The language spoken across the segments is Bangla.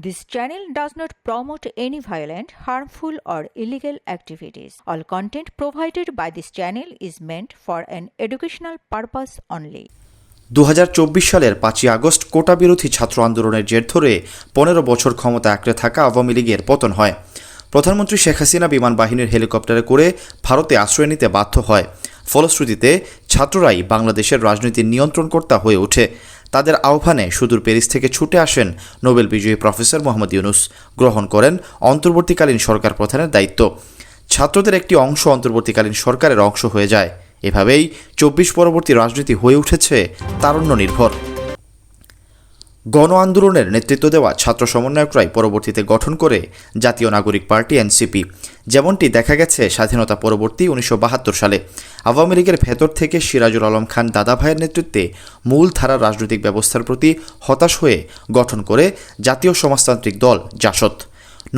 This channel does not promote any violent, harmful, or illegal activities. All content provided by this channel is meant for an educational purpose only. 2024 সালের 5ই আগস্ট কোটা বিরোধী ছাত্র আন্দোলনের জের ধরে 15 বছর ক্ষমতা আঁকড়ে থাকা আওয়ামী লীগের পতন হয়। প্রধানমন্ত্রী শেখ হাসিনা বিমান বাহিনীর হেলিকপ্টারে করে ভারতে আশ্রয় নিতে বাধ্য হয়। ফলশ্রুতিতে ছাত্ররাই বাংলাদেশের রাজনীতির নিয়ন্ত্রণকর্তা হয়ে ওঠে। তাদের আহ্বানে সুদূর প্যারিস থেকে ছুটে আসেন নোবেল বিজয়ী প্রফেসর মোহাম্মদ ইউনূস, গ্রহণ করেন অন্তর্বর্তীকালীন সরকার প্রধানের দায়িত্ব। ছাত্রদের একটি অংশ অন্তর্বর্তীকালীন সরকারের অংশ হয়ে যায়। এভাবেই 24 পরবর্তী রাজনীতি হয়ে উঠেছে তারুণ্য নির্ভর। গণ আন্দোলনের নেতৃত্ব দেওয়া ছাত্র সমন্বয়করাই পরবর্তীতে গঠন করে জাতীয় নাগরিক পার্টি এনসিপি। যেমনটি দেখা গেছে স্বাধীনতা পরবর্তী 1972 সালে আওয়ামী লীগের ভেতর থেকে সিরাজুল আলম খান দাদাভাইয়ের নেতৃত্বে মূল ধারার রাজনৈতিক ব্যবস্থার প্রতি হতাশ হয়ে গঠন করে জাতীয় সমাজতান্ত্রিক দল জাসদ।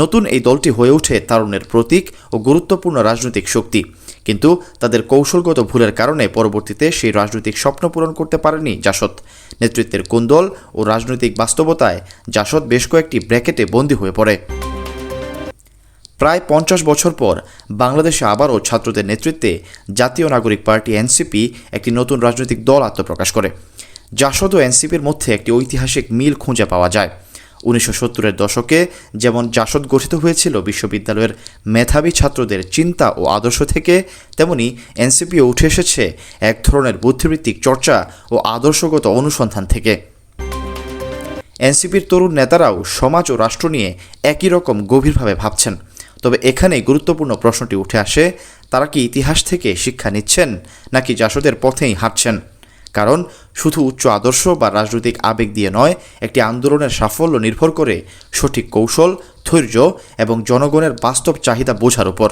নতুন এই দলটি হয়ে ওঠে তারুণের প্রতীক ও গুরুত্বপূর্ণ রাজনৈতিক শক্তি, কিন্তু তাদের কৌশলগত ভুলের কারণে পরবর্তীতে সেই রাজনৈতিক স্বপ্ন পূরণ করতে পারেনি জাসদ। নেতৃত্বের কোন্দল ও রাজনৈতিক বাস্তবতায় জাসদ বেশ কয়েকটি ব্র্যাকেটে বন্দী হয়ে পড়ে। প্রায় 50 বছর পর বাংলাদেশে আবারও ছাত্রদের নেতৃত্বে জাতীয় নাগরিক পার্টি এনসিপি একটি নতুন রাজনৈতিক দল আত্মপ্রকাশ করে। জাসদ ও এনসিপির মধ্যে একটি ঐতিহাসিক মিল খুঁজে পাওয়া যায়। 1970-এর দশকে যেমন জাসদ গঠিত হয়েছিল বিশ্ববিদ্যালয়ের মেধাবী ছাত্রদের চিন্তা ও আদর্শ থেকে, তেমনি এনসিপিও উঠে এসেছে এক ধরনের বুদ্ধিবৃত্তিক চর্চা ও আদর্শগত অনুসন্ধান থেকে। এনসিপির তরুণ নেতারাও সমাজ ও রাষ্ট্র নিয়ে একই রকম গভীরভাবে ভাবছেন। তবে এখানেই গুরুত্বপূর্ণ প্রশ্নটি উঠে আসে, তারা কি ইতিহাস থেকে শিক্ষা নিচ্ছেন নাকি জাসদের পথেই হাঁটছেন? কারণ শুধু উচ্চ আদর্শ বা রাজনৈতিক আবেগ দিয়ে নয়, একটি আন্দোলনের সাফল্য নির্ভর করে সঠিক কৌশল, ধৈর্য এবং জনগণের বাস্তব চাহিদা বোঝার উপর।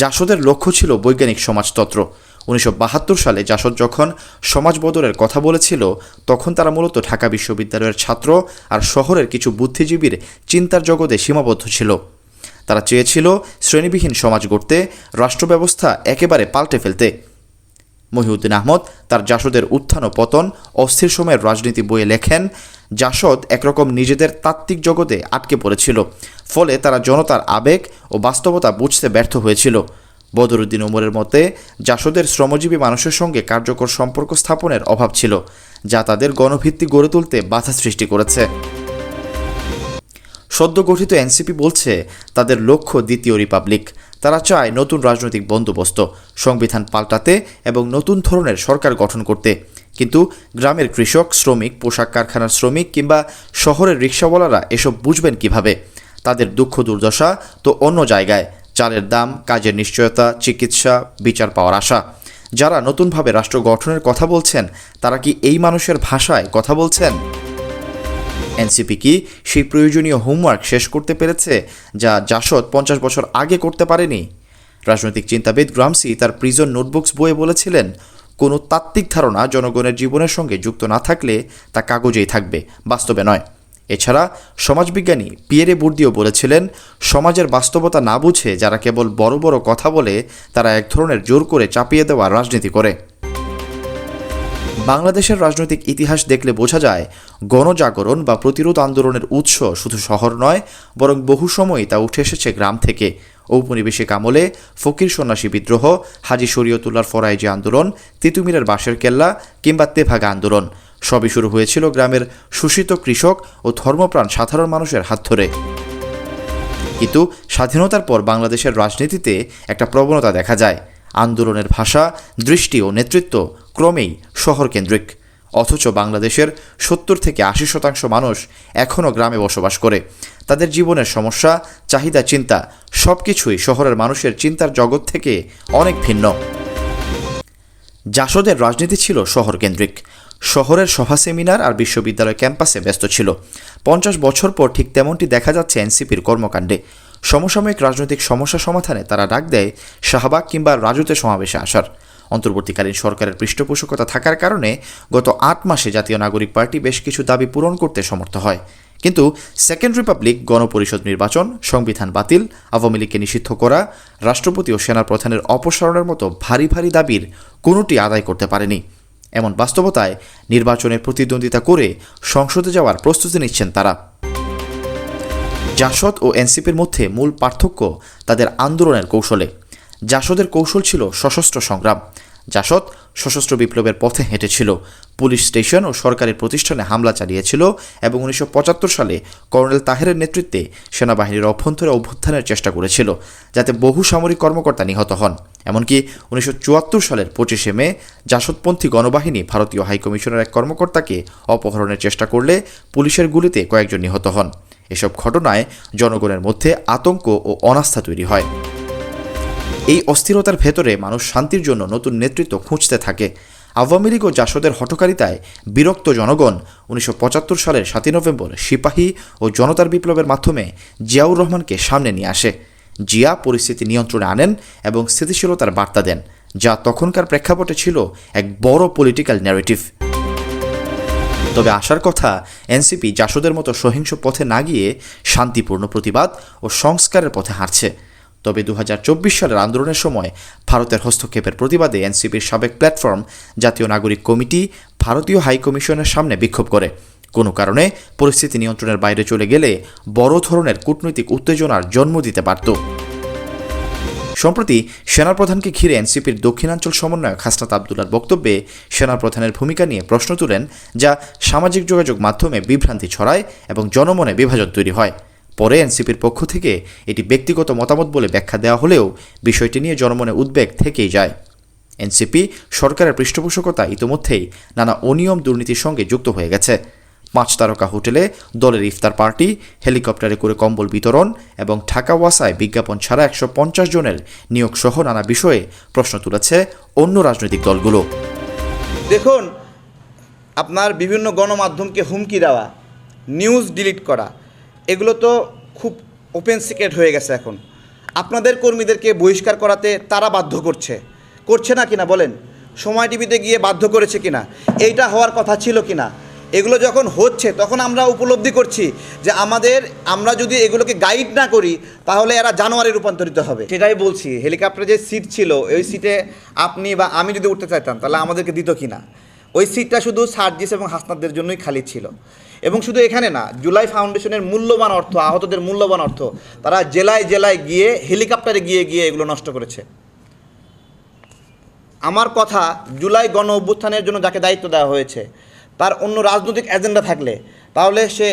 জাসদের লক্ষ্য ছিল বৈজ্ঞানিক সমাজতন্ত্র। 1972 সালে জাসদ যখন সমাজ বদলের কথা বলেছিল, তখন তারা মূলত ঢাকা বিশ্ববিদ্যালয়ের ছাত্র আর শহরের কিছু বুদ্ধিজীবীর চিন্তার জগতে সীমাবদ্ধ ছিল। তারা চেয়েছিল শ্রেণীবিহীন সমাজ গড়তে, রাষ্ট্র ব্যবস্থা একেবারে পাল্টে ফেলতে। মহিউদ্দিন আহমদ তার জাসদের উত্থান ও পতন, অস্থির সময়ের রাজনীতি বইয়ে লেখেন, জাসদ একরকম নিজেদের তাত্ত্বিক জগতে আটকে পড়েছিল, ফলে তারা জনতার আবেগ ও বাস্তবতা বুঝতে ব্যর্থ হয়েছিল। বদরুদ্দিন উমরের মতে জাসদের শ্রমজীবী মানুষের সঙ্গে কার্যকর সম্পর্ক স্থাপনের অভাব ছিল, যা তাদের গণভিত্তি গড়ে তুলতে বাধা সৃষ্টি করেছে। সদ্য গঠিত এনসিপি বলছে তাদের লক্ষ্য দ্বিতীয় রিপাবলিক। তারা চায় নতুন রাজনৈতিক বন্দোবস্ত, সংবিধান পাল্টাতে এবং নতুন ধরনের সরকার গঠন করতে। কিন্তু গ্রামের কৃষক, শ্রমিক, পোশাক কারখানার শ্রমিক কিংবা শহরের রিকশাওয়ালারা এসব বুঝবেন কিভাবে? তাদের দুঃখ দুর্দশা তো অন্য জায়গায়: চালের দাম, কাজের নিশ্চয়তা, চিকিৎসা, বিচার পাওয়ার আশা। যারা নতুনভাবে রাষ্ট্র গঠনের কথা বলছেন, তারা কি এই মানুষের ভাষায় কথা বলছেন? এনসিপি কি সেই প্রয়োজনীয় হোমওয়ার্ক শেষ করতে পেরেছে যা জাসদ 50 বছর আগে করতে পারেনি? রাজনৈতিক চিন্তাবিদ গ্রামসি তার প্রিজন নোটবুকস বইয়ে বলেছিলেন, কোনো তাত্ত্বিক ধারণা জনগণের জীবনের সঙ্গে যুক্ত না থাকলে তা কাগজেই থাকবে, বাস্তবে নয়। এছাড়া সমাজবিজ্ঞানী পিয়েরে বুর্দিও বলেছিলেন, সমাজের বাস্তবতা না বুঝে যারা কেবল বড় বড় কথা বলে, তারা এক ধরনের জোর করে চাপিয়ে দেওয়ার রাজনীতি করে। বাংলাদেশের রাজনৈতিক ইতিহাস দেখলে বোঝা যায়, গণজাগরণ বা প্রতিরোধ আন্দোলনের উৎস শুধু শহর নয়, বরং বহু সময়ই তা উঠে এসেছে গ্রাম থেকে। ঔপনিবেশিক আমলে ফকির সন্ন্যাসী বিদ্রোহ, হাজী শরীয়তুল্লাহর ফরাইজি আন্দোলন, তিতুমিরের বাঁশের কেল্লা কিংবা তেভাগা আন্দোলন সবই শুরু হয়েছিল গ্রামের শোষিত কৃষক ও ধর্মপ্রাণ সাধারণ মানুষের হাত ধরে। কিন্তু স্বাধীনতার পর বাংলাদেশের রাজনীতিতে একটা প্রবণতা দেখা যায়, আন্দোলনের ভাষা, দৃষ্টি ও নেতৃত্ব ক্রমেই শহরকেন্দ্রিক। অথচ বাংলাদেশের 70 থেকে 80% মানুষ এখনও গ্রামে বসবাস করে। তাদের জীবনের সমস্যা, চাহিদা, চিন্তা সব কিছুই শহরের মানুষের চিন্তার জগৎ থেকে অনেক ভিন্ন। জাসদের রাজনীতি ছিল শহরকেন্দ্রিক। শহরের সভা, সেমিনার আর বিশ্ববিদ্যালয় ক্যাম্পাসে ব্যস্ত ছিল। 50 বছর পর ঠিক তেমনটি দেখা যাচ্ছে এনসিপির কর্মকাণ্ডে। সমসাময়িক রাজনৈতিক সমস্যা সমাধানে তারা ডাক দেয় শাহবাগ কিংবা রাজুতে সমাবেশে আসার। অন্তর্বর্তীকালীন সরকারের পৃষ্ঠপোষকতা থাকার কারণে গত 8 মাসে জাতীয় নাগরিক পার্টি বেশ কিছু দাবি পূরণ করতে সমর্থ হয়। কিন্তু সেকেন্ড রিপাবলিক, গণপরিষদ নির্বাচন, সংবিধান বাতিল, আওয়ামী লীগকে নিষিদ্ধ করা, রাষ্ট্রপতি ও সেনাপ্রধানের অপসারণের মতো ভারী ভারী দাবির কোনোটি আদায় করতে পারেনি। এমন বাস্তবতায় নির্বাচনে প্রতিদ্বন্দ্বিতা করে সংসদে যাওয়ার প্রস্তুতি নিচ্ছেন তারা। জাসদ ও এনসিপির মধ্যে মূল পার্থক্য তাদের আন্দোলনের কৌশলে। জাসদের কৌশল ছিল সশস্ত্র সংগ্রাম। জাসদ সশস্ত্র বিপ্লবের পথে হেঁটেছিল, পুলিশ স্টেশন ও সরকারি প্রতিষ্ঠানে হামলা চালিয়েছিল এবং 1975 সালে কর্নেল তাহেরের নেতৃত্বে সেনাবাহিনীর অভ্যন্তরে অভ্যুত্থানের চেষ্টা করেছিল, যাতে বহু সামরিক কর্মকর্তা নিহত হন। এমনকি 1974 সালের 25শে মে জাসদপন্থী গণবাহিনী ভারতীয় হাইকমিশনের এক কর্মকর্তাকে অপহরণের চেষ্টা করলে পুলিশের গুলিতে কয়েকজন নিহত হন। এসব ঘটনায় জনগণের মধ্যে আতঙ্ক ও অনাস্থা তৈরি হয়। এই অস্থিরতার ভেতরে মানুষ শান্তির জন্য নতুন নেতৃত্ব খুঁজতে থাকে। আওয়ামী লীগ ও জাসদের হঠকারিতায় বিরক্ত জনগণ 1975 সালের 7 নভেম্বর সিপাহী ও জনতার বিপ্লবের মাধ্যমে জিয়াউর রহমানকে সামনে নিয়ে আসে। জিয়া পরিস্থিতি নিয়ন্ত্রণে আনেন এবং স্থিতিশীলতার বার্তা দেন, যা তখনকার প্রেক্ষাপটে ছিল এক বড় পলিটিক্যাল ন্যারেটিভ। তবে আশার কথা, এনসিপি জাসদের মতো সহিংস পথে না গিয়ে শান্তিপূর্ণ প্রতিবাদ ও সংস্কারের পথে হাঁটছে। তবে 2024 সালের আন্দোলনের সময় ভারতের হস্তক্ষেপের প্রতিবাদে এনসিপির সাবেক প্ল্যাটফর্ম জাতীয় নাগরিক কমিটি ভারতীয় হাইকমিশনের সামনে বিক্ষোভ করে। কোনো কারণে পরিস্থিতি নিয়ন্ত্রণের বাইরে চলে গেলে বড় ধরনের কূটনৈতিক উত্তেজনার জন্ম দিতে পারত। সম্প্রতি সেনাপ্রধানকে ঘিরে এনসিপির দক্ষিণাঞ্চল সমন্বয়ক হাসনাত আবদুল্লাহর বক্তব্যে সেনাপ্রধানের ভূমিকা নিয়ে প্রশ্ন তোলেন, যা সামাজিক যোগাযোগ মাধ্যমে বিভ্রান্তি ছড়ায় এবং জনমনে বিভাজন তৈরি হয়। পরে এনসিপির পক্ষ থেকে এটি ব্যক্তিগত মতামত বলে ব্যাখ্যা দেওয়া হলেও বিষয়টি নিয়ে জনমনে উদ্বেগ থেকেই যায়। এনসিপি সরকারের পৃষ্ঠপোষকতা ইতোমধ্যেই নানা অনিয়ম দুর্নীতির সঙ্গে যুক্ত হয়ে গেছে। 5 তারকা হোটেলে দলের ইফতার পার্টি, হেলিকপ্টারে করে কম্বল বিতরণ এবং ঢাকা ওয়াসায় বিজ্ঞাপন ছাড়া 150 জনের নিয়োগ সহ নানা বিষয়ে প্রশ্ন তুলেছে অন্য রাজনৈতিক দলগুলো। দেখুন, আপনার বিভিন্ন গণমাধ্যমকে হুমকি দেওয়া, নিউজ ডিলিট করা, এগুলো তো খুব ওপেন সিক্রেট হয়ে গেছে। এখন আপনাদের কর্মীদেরকে বহিষ্কার করাতে তারা বাধ্য করছে না কিনা বলেন? সময় টিভিতে গিয়ে বাধ্য করেছে কিনা? এইটা হওয়ার কথা ছিল কিনা? এগুলো যখন হচ্ছে তখন আমরা উপলব্ধি করছি যে আমরা যদি এগুলোকে গাইড না করি তাহলে এরা জানোয়ারে রূপান্তরিত হবে। সেটাই বলছি, হেলিকপ্টারে যে সিট ছিল ওই সিটে আপনি বা আমি যদি উঠতে চাইতাম তাহলে আমাদেরকে দিত কিনা? ওই সিটটা শুধু সার্জিস এবং হাসনাতদের জন্যই খালি ছিল। এবং শুধু এখানে না, জুলাই ফাউন্ডেশনের মূল্যবান অর্থ, আহতদের মূল্যবান অর্থ তারা জেলায় জেলায় গিয়ে হেলিকপ্টারে গিয়ে এগুলো নষ্ট করেছে। আমার কথা, জুলাই গণ অভ্যুত্থানের জন্য যাকে দায়িত্ব দেওয়া হয়েছে তার অন্য রাজনৈতিক এজেন্ডা থাকলে তাহলে সে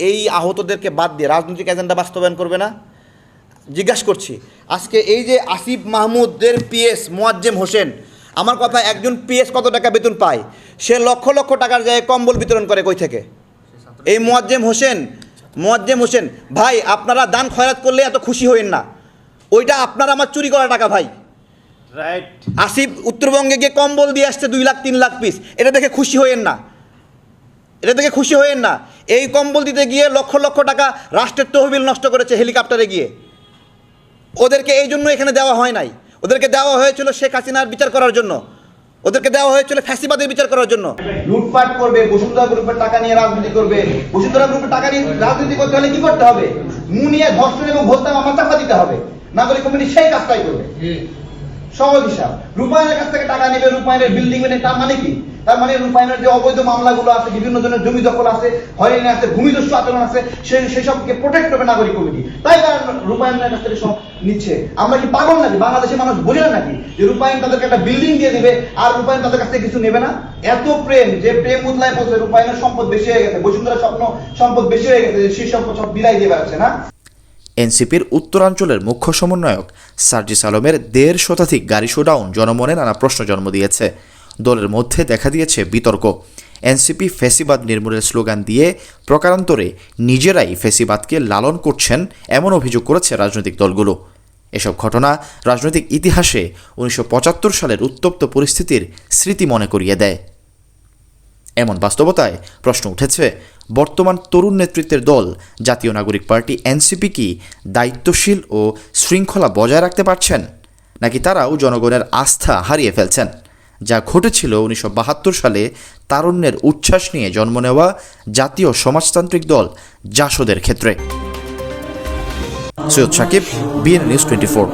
এই আহতদেরকে বাদ দিয়ে রাজনৈতিক এজেন্ডা বাস্তবায়ন করবে না? জিজ্ঞাসা করছি। আজকে এই যে আসিফ মাহমুদের পিএস মোয়াজ্জেম হোসেন, আমার কথা, একজন পিএস কত টাকা বেতন পায়? সে লক্ষ লক্ষ টাকার জায়গায় কম্বল বিতরণ করে কই থেকে? এই মোয়াজ্জেম হোসেন ভাই, আপনারা দান খয়রাত করলে এত খুশি হইেন না, ওইটা আপনার আমার চুরি করা টাকা ভাই। রাইট। আসিফ উত্তরবঙ্গে গিয়ে কম্বল দিয়ে আসছে 2 লাখ 3 লাখ পিস, এটা দেখে খুশি হইেন না। এই কম্বল দিতে গিয়ে লক্ষ লক্ষ টাকা রাষ্ট্রের তহবিল নষ্ট করেছে হেলিকপ্টারে গিয়ে। ওদেরকে এই জন্য এখানে দেওয়া হয় নাই, ওদেরকে দেওয়া হয়েছিল শেখ হাসিনার বিচার করার জন্য, ওদেরকে দেওয়া হয়েছিল ফ্যাসিবাদের বিচার করার জন্য। লুটপাট করবে, বসুন্ধরা গ্রুপের টাকা নিয়ে রাজনীতি করবে। বসুন্ধরা গ্রুপের টাকা নিয়ে রাজনীতি করতে হলে কি করতে হবে? মুনিয়া ধর্ষণ এবং হত্যা মামলা চাপা দিতে হবে। নাগরিক কমিটি সেই কাজটাই করবে। সহজ হিসাব। রূপায়ণের কাছ থেকে টাকা নেবে, রূপায়ণের বিল্ডিং মেনে, তার মানে কি? তার মানে রূপায়ণের যে অবৈধ মামলাগুলো আছে, বিভিন্ন জনের জমি দখল আছে, হয়রানি আছে, ভূমিদস্যু আচরণ আছে, সেই সবকে প্রোটেক্ট করবে নাগরিক কমিটি। তাই তারা রূপায়ণের কাছ থেকে সব নিচ্ছে। আমরা কি পাগল নাকি? বাংলাদেশের মানুষ বোঝে না নাকি যে রূপায়ণ তাদেরকে একটা বিল্ডিং দিয়ে দিবে আর রূপায়ণ তাদের কাছ থেকে কিছু নেবে না? এত প্রেম, যে প্রেম উতলায় পড়ছে, রূপায়ণের সম্পদ বেশি হয়ে গেছে, বসুন্ধরা সম্পদ বেশি হয়ে গেছে, সেই সম্পদ সব বিলাই দিয়ে বেড়াচ্ছে না? এনসিপির উত্তরাঞ্চলের মুখ্য সমন্বয়ক সার্জিস আলমের 1.5 শতাধিক গাড়ি শোডাউন জনমনে নানা প্রশ্ন জন্ম দিয়েছে। দলের মধ্যে দেখা দিয়েছে বিতর্ক। এনসিপি ফ্যাসিবাদ নির্মূলের স্লোগান দিয়ে প্রকারান্তরে নিজেরাই ফ্যাসিবাদকে লালন করছেন এমন অভিযোগ করেছে রাজনৈতিক দলগুলো। এসব ঘটনা রাজনৈতিক ইতিহাসে 1975 সালের উত্তপ্ত পরিস্থিতির স্মৃতি মনে করিয়ে দেয়। এমন বাস্তবতায় প্রশ্ন উঠেছে, বর্তমান তরুণ নেতৃত্বের দল জাতীয় নাগরিক পার্টি এনসিপি কি দায়িত্বশীল ও শৃঙ্খলা বজায় রাখতে পারছেন, নাকি তারাও জনগণের আস্থা হারিয়ে ফেলছেন, যা ঘটেছিল 1972 সালে তারুণ্যের উচ্ছ্বাস নিয়ে জন্ম নেওয়া জাতীয় সমাজতান্ত্রিক দল জাসদের ক্ষেত্রে? Syed Sakib, BNN news 24।